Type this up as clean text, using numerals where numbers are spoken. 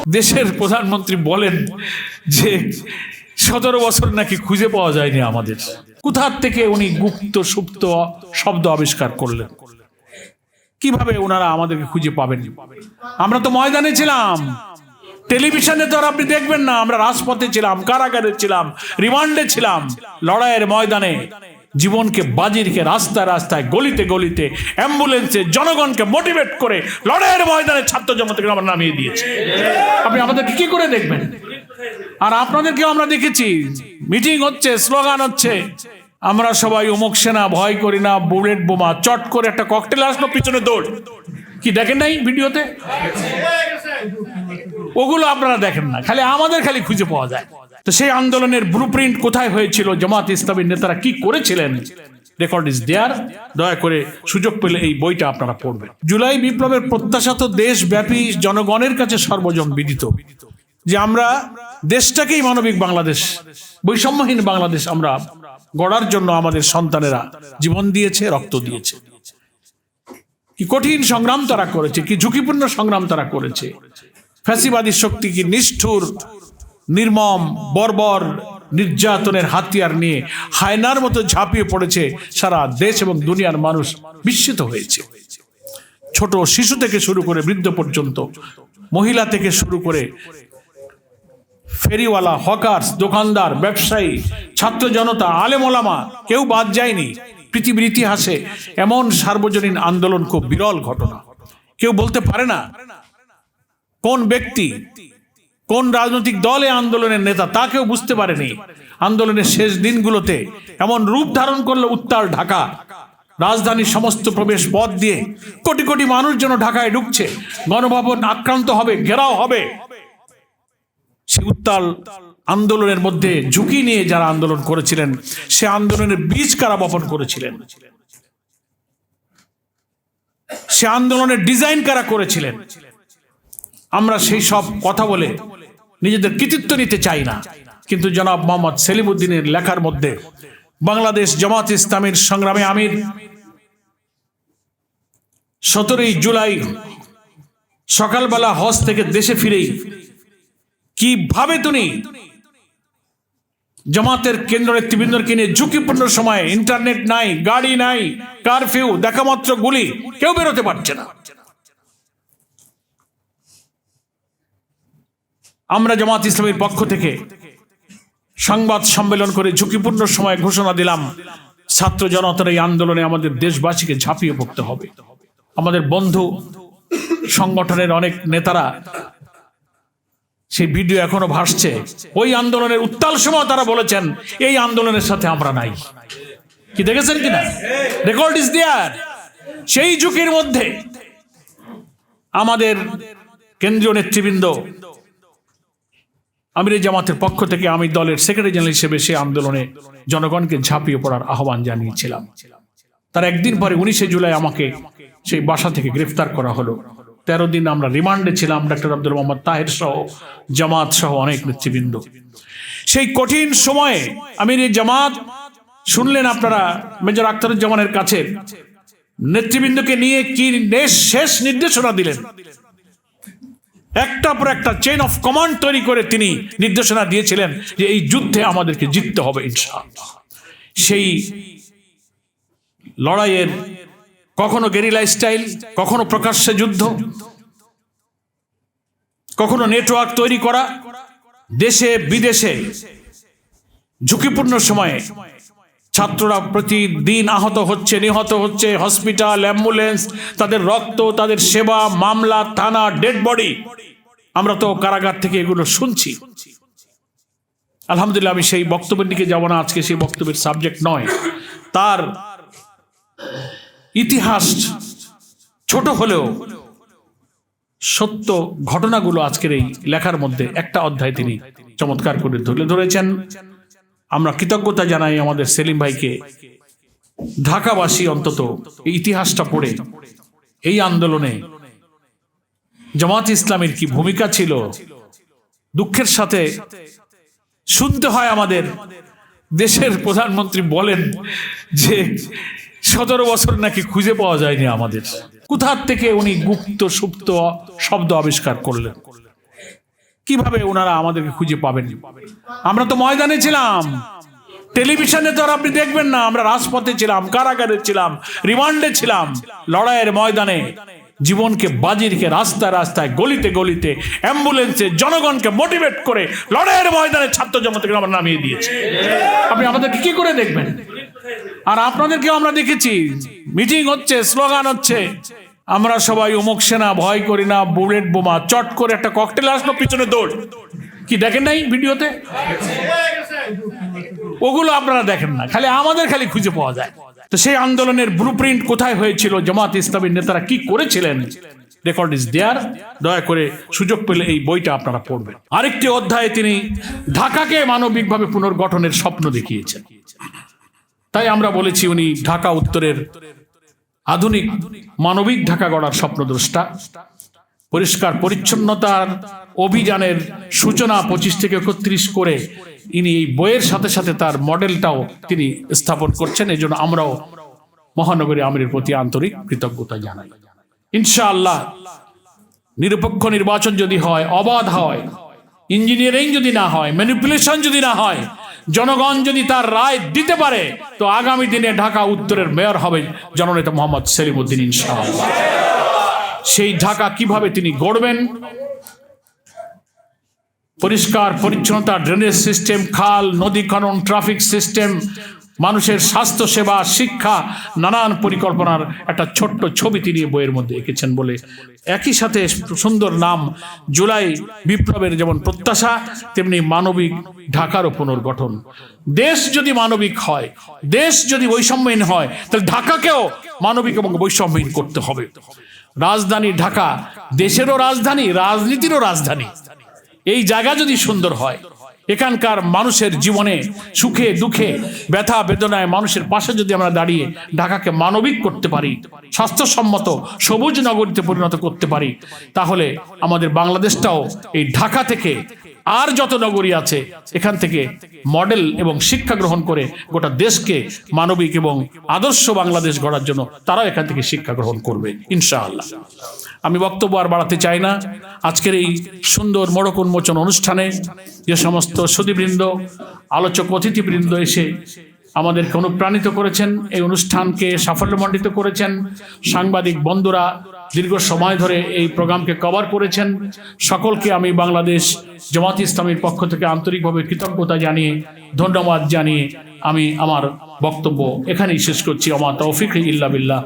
দেশের প্রধানমন্ত্রী বলেন যে 17 বছর নাকি খুঁজে পাওয়া যায়নি আমাদের। কোথা থেকে উনি গুপ্ত সুপ্ত শব্দ আবিষ্কার করলেন? কিভাবে ওনারা আমাদেরকে খুঁজে পাবেন? আমরা তো ময়দানে ছিলাম, টেলিভিশনে তো আর আপনি দেখবেন না। আমরা রাজপথে ছিলাম, কারাগারে ছিলাম, রিমান্ডে ছিলাম, লড়াইয়ের ময়দানে জীবনকে বাজি রেখে রাস্তায় রাস্তায় গলিতে গলিতে অ্যাম্বুলেন্সে জনগণকে মোটিভেট করে লড়াইয়ের ময়দানে ছাত্র জনতাকে আমরা নামিয়ে দিয়েছি। আপনি আমাদেরকে কি করে দেখবেন? আর আপনাদেরকেও আমরা দেখেছি, মিটিং হচ্ছে, স্লোগান হচ্ছে, আমরা সবাই অমুক সেনা, ভয় করি না, বুলেট বোমা, চট করে একটা ককটেল আসলো, পিছনে দৌড়। কি দেখেন নাই ভিডিওতে? ওগুলো আপনারা দেখেন না, খালি আমাদের খালি খুঁজে পাওয়া যায়। তো সেই আন্দোলনের ব্লুপ্রিন্ট কোথায় হয়েছিল, জামাত ইসলামীর নেতারা কি করেছিলেন, রেকর্ড ইজ দেয়ার। দয়া করে সুযোগ পেলে এই বইটা আপনারা পড়বেন। জুলাই বিপ্লবের প্রত্যাশা তো দেশব্যাপী জনগণের কাছে সর্বজন বিদিত যে আমরা দেশটাকেই মানবিক বাংলাদেশ, বৈষম্যহীন বাংলাদেশ আমরা গড়ার জন্য আমাদের সন্তানেরা জীবন দিয়েছে, রক্ত দিয়েছে। কি কঠিন সংগ্রাম তারা করেছে, কি ঝুঁকিপূর্ণ সংগ্রাম তারা করেছে। ফ্যাসিবাদী শক্তি কি নিষ্ঠুর, নির্মম, বর্বর নির্যাতনের হাতিয়ার নিয়ে হায়নার মতো ঝাঁপিয়ে পড়েছে। সারা দেশ এবং দুনিয়ার মানুষ বিস্মিত হয়েছে। ছোট শিশু থেকে শুরু করে বৃদ্ধ পর্যন্ত, মহিলা থেকে শুরু করে ফেরিওয়ালা, হকার্স, দোকানদার, ব্যবসায়ী, ছাত্র জনতা, আলেম ওলামা, কেউ বাদ যায়নি। পৃথিবীর ইতিহাসে এমন সার্বজনীন আন্দোলন খুব বিরল ঘটনা। কেউ বলতে পারে না কোন ব্যক্তি, কোন রাজনৈতিক দলে আন্দোলনের নেতা, তা কেউ বুঝতে পারেনি। আন্দোলনের শেষ দিনগুলোতে এমন রূপ ধারণ করলো উত্তাল ঢাকা। রাজধানীর সমস্ত প্রবেশ পথ দিয়ে কোটি কোটি মানুষ যেন ঢাকায় ঢুকছে, গণভবন আক্রান্ত হবে, ঘেরাও হবে। সে উত্তাল আন্দোলনের মধ্যে ঝুঁকি নিয়ে যারা আন্দোলন করেছিলেন, সে আন্দোলনের বীজ কারা বপন করেছিলেন, সে আন্দোলনের ডিজাইন কারা করেছিলেন, আমরা সেই সব কথা বলে নিজেদের কৃতিত্ব নিতে চাই না। কিন্তু জনাব মোহাম্মদ সেলিম উদ্দিনের লেখার মধ্যে বাংলাদেশ জামাত ইসলামীর সংগ্রামে আমির 17 জুলাই সকালবেলা হজ থেকে দেশে ফিরেই কিভাবে তিনি জামাতের কেন্দ্র নেতৃবৃন্দকে নিয়ে ঝুঁকিপূর্ণ সময়ে, ইন্টারনেট নাই, গাড়ি নাই, কারফিউ, দেখা মাত্র গুলি, কেউ বেরোতে পারছে না। আমরা জামাত ইসলামীর পক্ষ থেকে সংবাদ সম্মেলন করে ঝুঁকিপূর্ণ সময় ঘোষণা দিলাম, ছাত্র জনতার এই আন্দোলনে আমাদের দেশবাসীকে ঝাঁপিয়ে পড়তে হবে। আমাদের বন্ধু সংগঠনের অনেক নেতারা, সেই ভিডিও এখনো ভাসছে, ওই আন্দোলনের উত্তাল সময় তারা বলেছেন এই আন্দোলনের সাথে আমরা নাই। কি দেখেছেন কিনা? Record is there. সেই ঝুঁকির মধ্যে আমাদের কেন্দ্রীয় নেতৃবৃন্দ, আমির জামাতের পক্ষ থেকে আমি দলের সেক্রেটারি জেনারেল হিসেবে সেই আন্দোলনে জনগণকে ঝাঁপিয়ে পড়ার আহ্বান জানিয়েছিলাম। তার একদিন পরে 19 জুলাই আমাকে সেই বাসা থেকে গ্রেফতার করা হলো। 13 দিন আমরা রিমান্ডে ছিলাম, ডক্টর আব্দুল মোহাম্মদ তাহের সহ, জামাত সহ অনেক নেতৃবৃন্দ। সেই কঠিন সময়ে আমির জামাত শুনলেন আপনারা মেজর আখতারুজ্জামানের কাছে নেতৃবৃন্দকে নিয়ে কি শেষ নির্দেশনা দিলেন। একটা পর একটা চেইন অফ কমান্ড তৈরি করে তিনি নির্দেশনা দিয়েছিলেন যে এই যুদ্ধে আমাদেরকে জিততে হবে ইনশাআল্লাহ। সেই লড়াইয়ের কখনো গেরিলা স্টাইল, কখনো প্রকাশ্যে যুদ্ধ, কখনো নেটওয়ার্ক তৈরি করা, দেশে বিদেশে ঝুঁকিপূর্ণ সময়ে ছাত্ররা প্রতিদিন আহত হচ্ছে, নিহত হচ্ছে, হসপিটাল, অ্যাম্বুলেন্স, তাদের রক্ত, তাদের সেবা, মামলা, থানা, ডেড বডি, আমরা তো কারাগার থেকে এগুলো শুনছি। আলহামদুলিল্লাহ, আমি সেই বক্তব্যের দিকে যাব না, আজকে সেই বক্তব্যের সাবজেক্ট নয়। তার ইতিহাস ছোট হলেও সত্য ঘটনাগুলো আজকের এই লেখার মধ্যে একটা অধ্যায় তিনি চমৎকার করে তুলে ধরেছেন। আমরা কৃতজ্ঞতা জানাই আমাদের সেলিম ভাইকে। ঢাকাবাসী অন্তত এই ইতিহাসটা পড়ে এই আন্দোলনে জামাত ইসলামের কি ভূমিকা ছিল, দুঃখের সাথে শুনতে হয় আমাদের দেশের প্রধানমন্ত্রী বলেন যে 17 বছর নাকি খুঁজে পাওয়া যায়নি আমাদের। কোথা থেকে উনি গুপ্ত সুপ্ত শব্দ আবিষ্কার করলেন? কিভাবে ওনারা আমাদেরকে খুঁজে পাবেন? আমরা তো ময়দানে ছিলাম, টেলিভিশনে তো আর আপনি দেখবেন না। আমরা রাজপথে ছিলাম, কারাগারে ছিলাম, রিমান্ডে ছিলাম, লড়াইয়ের ময়দানে জীবনকে বাজি রেখে রাস্তায় রাস্তায় গলিতে গলিতে অ্যাম্বুলেন্সে জনগণকে মোটিভেট করে লড়াইয়ের ময়দানে ছাত্র জনতাকে আমরা নামিয়ে দিয়েছি। আপনি আমাদেরকে কি করে দেখবেন? আর আপনাদেরকেও আমরা দেখেছি, মিটিং হচ্ছে, স্লোগান হচ্ছে, আমরা সবাই অমুক সেনা, ভয় করি না, বুলেট বোমা, চট করে একটা ককটেল আসলো, পিছনে দৌড়। কি দেখেন নাই ভিডিওতে? ওগুলো আপনারা দেখেন না, খালি আমাদের খালি খুঁজে পাওয়া যায়। তো সেই আন্দোলনের ব্লুপ্রিন্ট কোথায় হয়েছিল, জামাত ইসলামীর নেতারা কি করেছিলেন, রেকর্ড ইজ দেয়ার। দয়া করে সুযোগ পেলে এই বইটা আপনারা পড়বেন। আরেকটি অধ্যায়ে তিনি ঢাকাকে মানবিকভাবে পুনর্গঠনের স্বপ্ন দেখিয়েছেন। তাই আমরা বলেছি উনি ঢাকা উত্তরের আধুনিক মানবিক ঢাকা গড়ার স্বপ্নদ্রষ্টা। পরিষ্কার পরিচ্ছন্নতার অভিযানের সূচনা 25 থেকে 31 করে ইনি এই বইয়ের সাথে সাথে তার মডেলটাও তিনি স্থাপন করছেন। এই জন্য আমরাও মহানগরী আমিরের প্রতি আন্তরিক কৃতজ্ঞতা জানাই। ইনশাআল্লাহ নিরপেক্ষ নির্বাচন যদি হয়, অবাধ হয়, ইঞ্জিনিয়ারিং যদি না হয়, ম্যানিপুলেশন যদি না হয়, জনগণ যদি তার রায় দিতে পারে, তো আগামী দিনে ঢাকা উত্তরের মেয়র হবে জননেতা মোহাম্মদ সেলিম উদ্দিন ইনশাআল্লাহ। সেই ঢাকা কিভাবে তিনি গড়বেন, পরিষ্কার পরিচ্ছন্নতা, ড্রেনেজ সিস্টেম, খাল, নদী খনন, ট্রাফিক সিস্টেম, মানুষের স্বাস্থ্য সেবা, শিক্ষা, নানান পরিকল্পনার একটা ছোট্ট ছবি তিনি বইয়ের মধ্যে এঁকেছেন বলে একই সাথে সুন্দর নাম, জুলাই বিপ্লবের যেমন প্রত্যাশা, তেমনি মানবিক ঢাকারও পুনর্গঠন। দেশ যদি মানবিক হয়, দেশ যদি বৈষম্যহীন হয়, তাহলে ঢাকাকেও মানবিক এবং বৈষম্যহীন করতে হবে। রাজধানী ঢাকা দেশেরও রাজধানী, রাজনীতিরও রাজধানী। এই জায়গা যদি সুন্দর হয়, এখানকার মানুষের জীবনে সুখে দুঃখে ব্যথা বেদনায় মানুষের পাশে যদি আমরা দাঁড়িয়ে ঢাকাকে মানবিক করতে পারি, স্বাস্থ্যসম্মত সবুজ নগরীতে পরিণত করতে পারি, তাহলে আমাদের বাংলাদেশটাও এই ঢাকা থেকে আর যত নগরী আছে এখান থেকে মডেল এবং শিক্ষা গ্রহণ করে গোটা দেশকে মানবিক এবং আদর্শ বাংলাদেশ গড়ার জন্য তারাও এখান থেকে শিক্ষা গ্রহণ করবে ইনশাআল্লাহ। আমি বক্তব্য আর বাড়াতে চাই না। আজকের এই সুন্দর মোড়ক উন্মোচন অনুষ্ঠানে যে সমস্ত সুধীবৃন্দ, আলোচক অতিথিবৃন্দ এসে আমাদেরকে অনুপ্রাণিত করেছেন, এই অনুষ্ঠানকে সাফল্যমণ্ডিত করেছেন, সাংবাদিক বন্ধুরা দীর্ঘ সময় ধরে এই প্রোগ্রামকে কভার করেছেন, সকলকে আমি বাংলাদেশ জামাত ইসলামীর পক্ষ থেকে আন্তরিকভাবে কৃতজ্ঞতা জানিয়ে, ধন্যবাদ জানিয়ে আমি আমার বক্তব্য এখানেই শেষ করছি। ওমা তৌফিক ইল্লা বিল্লাহ।